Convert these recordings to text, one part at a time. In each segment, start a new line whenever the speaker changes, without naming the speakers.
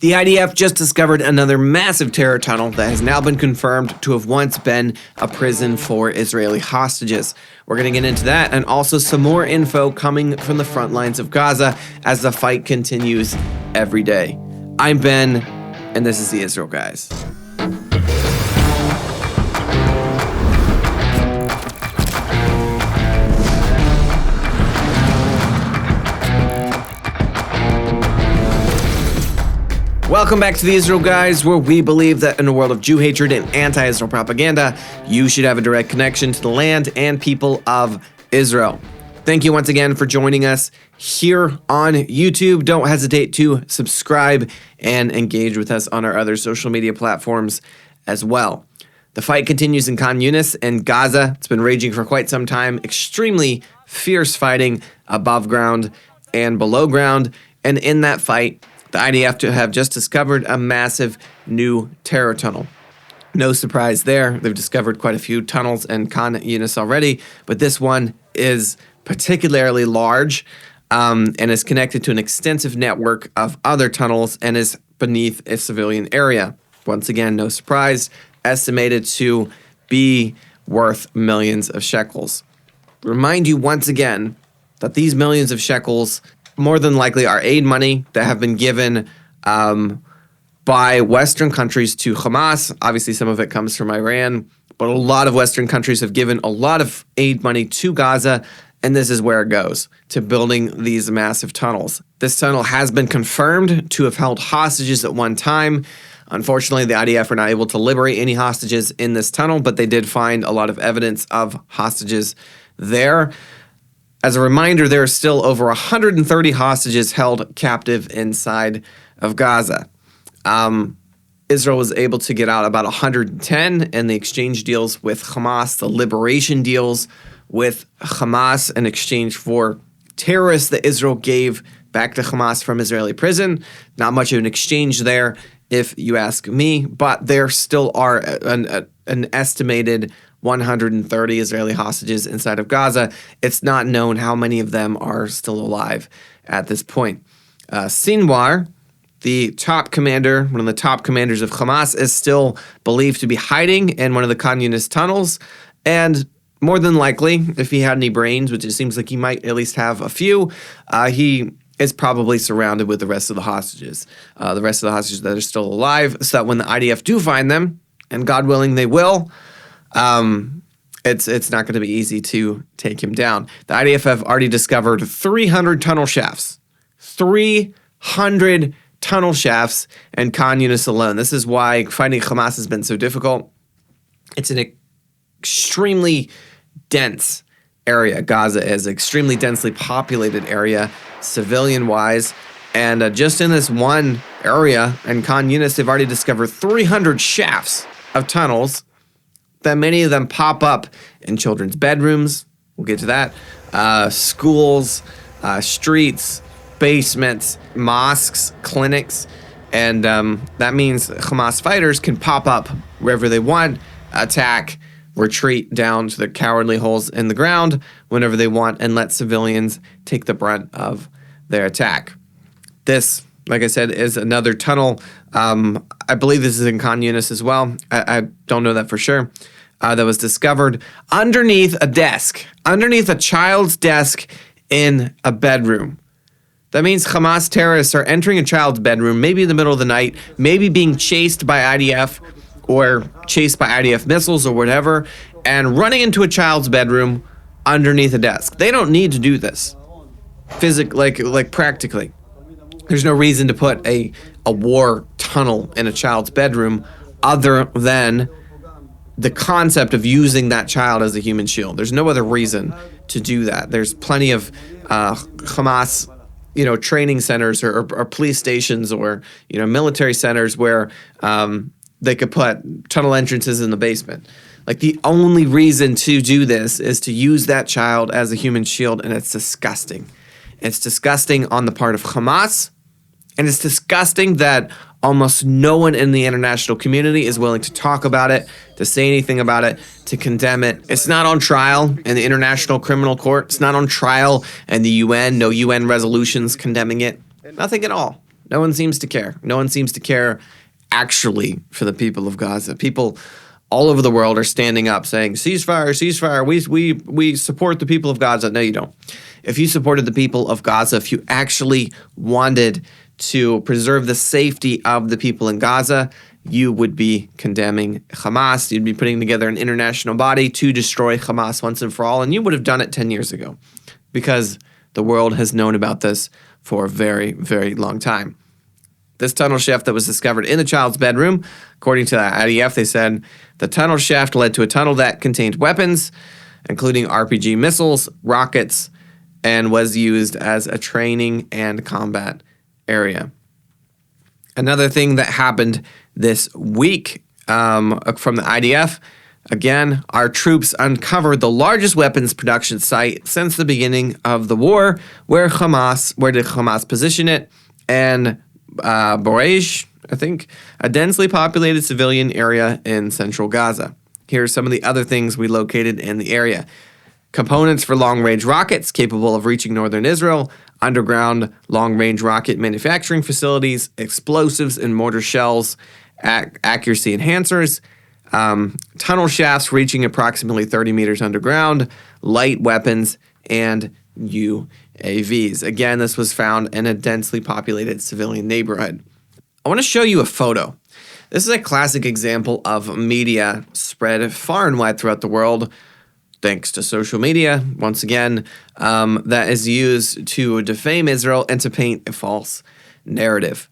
The IDF just discovered another massive terror tunnel that has now been confirmed to have once been a prison for Israeli hostages. We're going to get into that and also some more info coming from the front lines of Gaza as the fight continues every day. I'm Ben, and this is the Israel Guys. Welcome back to the Israel Guys, where we believe that in a world of Jew hatred and anti-Israel propaganda, you should have a direct connection to the land and people of Israel. Thank you once again for joining us here on YouTube. Don't hesitate to subscribe and engage with us on our other social media platforms as well. The fight continues in Khan Yunis and Gaza. It's been raging for quite some time. Extremely fierce fighting above ground and below ground. And in that fight, the IDF have just discovered a massive new terror tunnel. No surprise there. They've discovered quite a few tunnels in Khan Yunis already, but this one is particularly large and is connected to an extensive network of other tunnels and is beneath a civilian area. Once again, no surprise, estimated to be worth millions of shekels. Remind you once again that these millions of shekels more than likely are aid money that have been given by Western countries to Hamas. Obviously, some of it comes from Iran, but a lot of Western countries have given a lot of aid money to Gaza, and this is where it goes, to building these massive tunnels. This tunnel has been confirmed to have held hostages at one time. Unfortunately, the IDF are not able to liberate any hostages in this tunnel, but they did find a lot of evidence of hostages there. As a reminder, there are still over 130 hostages held captive inside of Gaza. Israel was able to get out about 110 in the exchange deals with Hamas, the liberation deals with Hamas in exchange for terrorists that Israel gave back to Hamas from Israeli prison. Not much of an exchange there, if you ask me, but there still are an estimated 130 Israeli hostages inside of Gaza. It's not known how many of them are still alive at this point. Sinwar, the top commander, one of the top commanders of Hamas, is still believed to be hiding in one of the Khan Yunis tunnels. And more than likely, if he had any brains, which it seems like he might at least have a few, he is probably surrounded with the rest of the hostages. The rest of the hostages that are still alive, so that when the IDF do find them, and God willing they will, it's not going to be easy to take him down. The IDF have already discovered 300 tunnel shafts. 300 tunnel shafts in Khan Yunis alone. This is why fighting Hamas has been so difficult. It's an extremely dense area. Gaza is an extremely densely populated area, civilian-wise. And just in this one area in Khan Yunis, they've already discovered 300 shafts of tunnels that many of them pop up in children's bedrooms. We'll get to that. Schools, streets, basements, mosques, clinics. And that means Hamas fighters can pop up wherever they want, attack, retreat down to the cowardly holes in the ground whenever they want, and let civilians take the brunt of their attack. This, like I said, is another tunnel. I believe this is in Khan Yunis as well. I don't know that for sure. That was discovered underneath a desk, underneath a child's desk in a bedroom. That means Hamas terrorists are entering a child's bedroom, maybe in the middle of the night, maybe being chased by IDF or chased by IDF missiles or whatever, and running into a child's bedroom underneath a desk. They don't need to do this, like practically. There's no reason to put a war tunnel in a child's bedroom other than the concept of using that child as a human shield. There's no other reason to do that. There's plenty of Hamas, training centers or police stations or, military centers where they could put tunnel entrances in the basement. Like, the only reason to do this is to use that child as a human shield, and it's disgusting. It's disgusting on the part of Hamas, and it's disgusting that almost no one in the international community is willing to talk about it, to say anything about it, to condemn it. It's not on trial in the International Criminal Court. It's not on trial in the UN. No UN resolutions condemning it. Nothing at all. No one seems to care. No one seems to care actually for the people of Gaza. People all over the world are standing up saying, ceasefire, ceasefire, we support the people of Gaza. No, you don't. If you supported the people of Gaza, if you actually wanted to preserve the safety of the people in Gaza, you would be condemning Hamas. You'd be putting together an international body to destroy Hamas once and for all, and you would have done it 10 years ago because the world has known about this for a very, very long time. This tunnel shaft that was discovered in the child's bedroom, according to the IDF, they said the tunnel shaft led to a tunnel that contained weapons, including RPG missiles, rockets, and was used as a training and combat area. Another thing that happened this week from the IDF, again, our troops uncovered the largest weapons production site since the beginning of the war. Where did Hamas position it? And Borej, I think, a densely populated civilian area in central Gaza. Here are some of the other things we located in the area. Components for long-range rockets capable of reaching northern Israel, underground long-range rocket manufacturing facilities, explosives and mortar shells, accuracy enhancers, tunnel shafts reaching approximately 30 meters underground, light weapons, and UAVs. Again, this was found in a densely populated civilian neighborhood. I want to show you a photo. This is a classic example of media spread far and wide throughout the world, thanks to social media, once again, that is used to defame Israel and to paint a false narrative.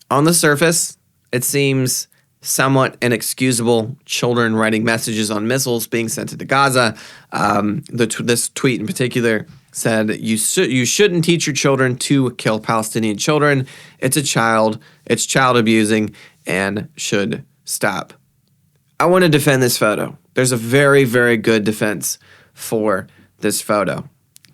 On the surface, it seems somewhat inexcusable. Children writing messages on missiles being sent to Gaza. This tweet in particular said, you shouldn't teach your children to kill Palestinian children. It's child abusing and should stop. I want to defend this photo. There's a very, very good defense for this photo.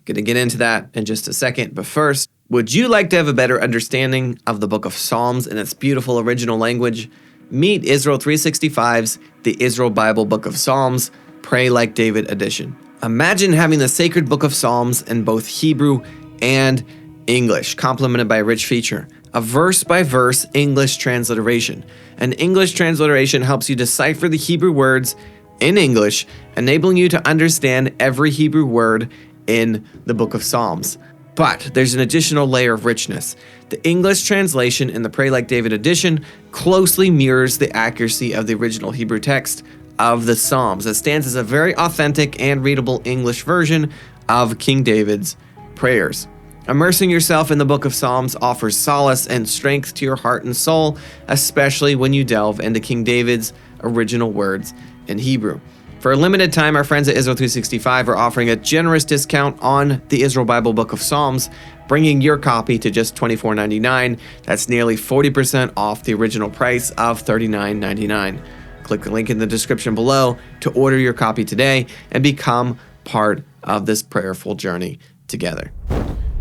Going to get into that in just a second, but first, would you like to have a better understanding of the book of Psalms in its beautiful original language? Meet Israel 365's The Israel Bible Book of Psalms, Pray Like David edition. Imagine having the sacred book of Psalms in both Hebrew and English, complemented by a rich feature, a verse-by-verse English transliteration. An English transliteration helps you decipher the Hebrew words in English, enabling you to understand every Hebrew word in the book of Psalms. But there's an additional layer of richness. The English translation in the Pray Like David edition closely mirrors the accuracy of the original Hebrew text of the Psalms. It stands as a very authentic and readable English version of King David's prayers. Immersing yourself in the book of Psalms offers solace and strength to your heart and soul, especially when you delve into King David's original words in Hebrew. For a limited time, our friends at Israel 365 are offering a generous discount on the Israel Bible Book of Psalms, bringing your copy to just $24.99. That's nearly 40% off the original price of $39.99. Click the link in the description below to order your copy today and become part of this prayerful journey together.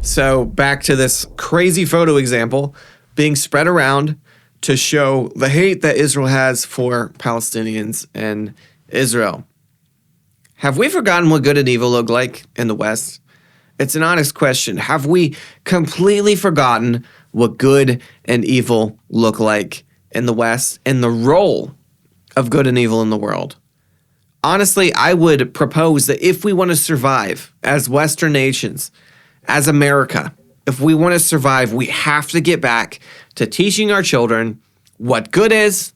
So back to this crazy photo example being spread around to show the hate that Israel has for Palestinians and Israel. Have we forgotten what good and evil look like in the West? It's an honest question. Have we completely forgotten what good and evil look like in the West and the role of good and evil in the world? Honestly, I would propose that if we want to survive as Western nations, as America, if we want to survive, we have to get back to teaching our children what good is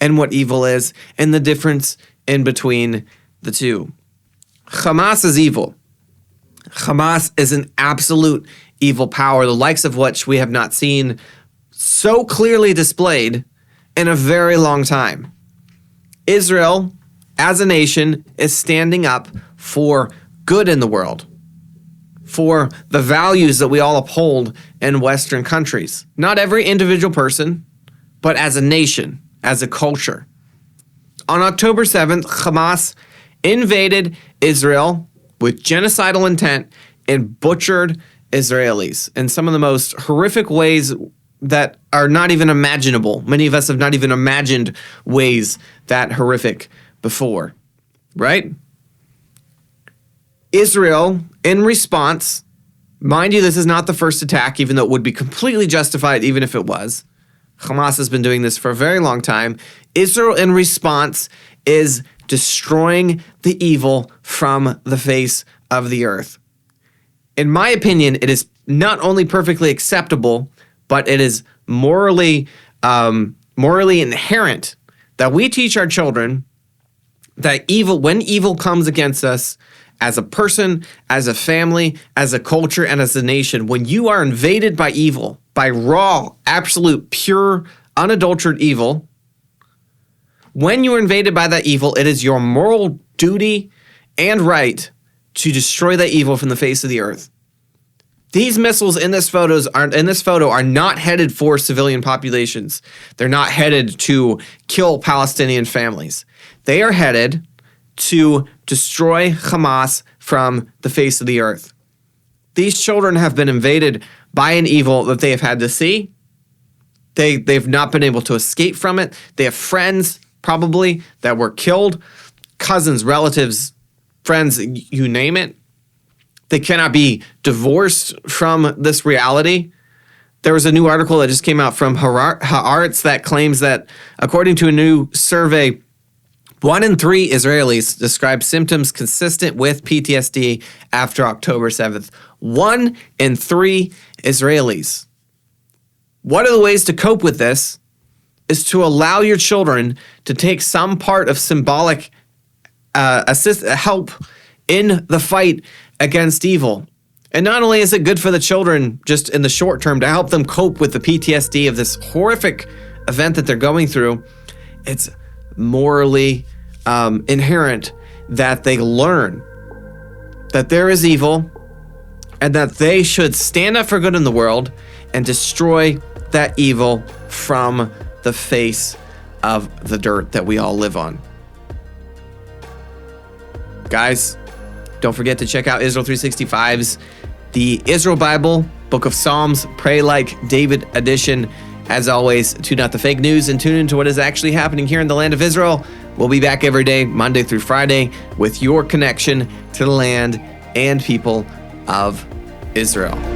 and what evil is and the difference in between the two. Hamas is evil. Hamas is an absolute evil power, the likes of which we have not seen so clearly displayed in a very long time. Israel, as a nation, is standing up for good in the world, for the values that we all uphold in Western countries. Not every individual person, but as a nation, as a culture. On October 7th, Hamas invaded Israel with genocidal intent and butchered Israelis in some of the most horrific ways that are not even imaginable. Many of us have not even imagined ways that horrific before, right? Israel, in response, Mind you, this is not the first attack, even though it would be completely justified even if it was. Hamas has been doing this for a very long time. Israel, in response, is destroying the evil from the face of the earth. In my opinion, it is not only perfectly acceptable, but it is morally inherent that we teach our children that when evil comes against us, as a person, as a family, as a culture, and as a nation, when you are invaded by evil, by raw, absolute, pure, unadulterated evil, when you are invaded by that evil, it is your moral duty and right to destroy that evil from the face of the earth. These missiles in this photo are not headed for civilian populations. They're not headed to kill Palestinian families. They are headed to destroy Hamas from the face of the earth. These children have been invaded by an evil that they have had to see. They've not been able to escape from it. They have friends, probably, that were killed, cousins, relatives, friends, you name it. They cannot be divorced from this reality. There was a new article that just came out from Haaretz that claims that, according to a new survey, 1 in 3 Israelis describe symptoms consistent with PTSD after October 7th. 1 in 3 Israelis. One of the ways to cope with this is to allow your children to take some part of symbolic help in the fight against evil. And not only is it good for the children just in the short term to help them cope with the PTSD of this horrific event that they're going through, it's morally inherent that they learn that there is evil and that they should stand up for good in the world and destroy that evil from the face of the dirt that we all live on. Guys, don't forget to check out Israel 365's The Israel Bible, Book of Psalms, Pray Like David edition. As always, tune out the fake news and tune into what is actually happening here in the land of Israel. We'll be back every day, Monday through Friday, with your connection to the land and people of Israel.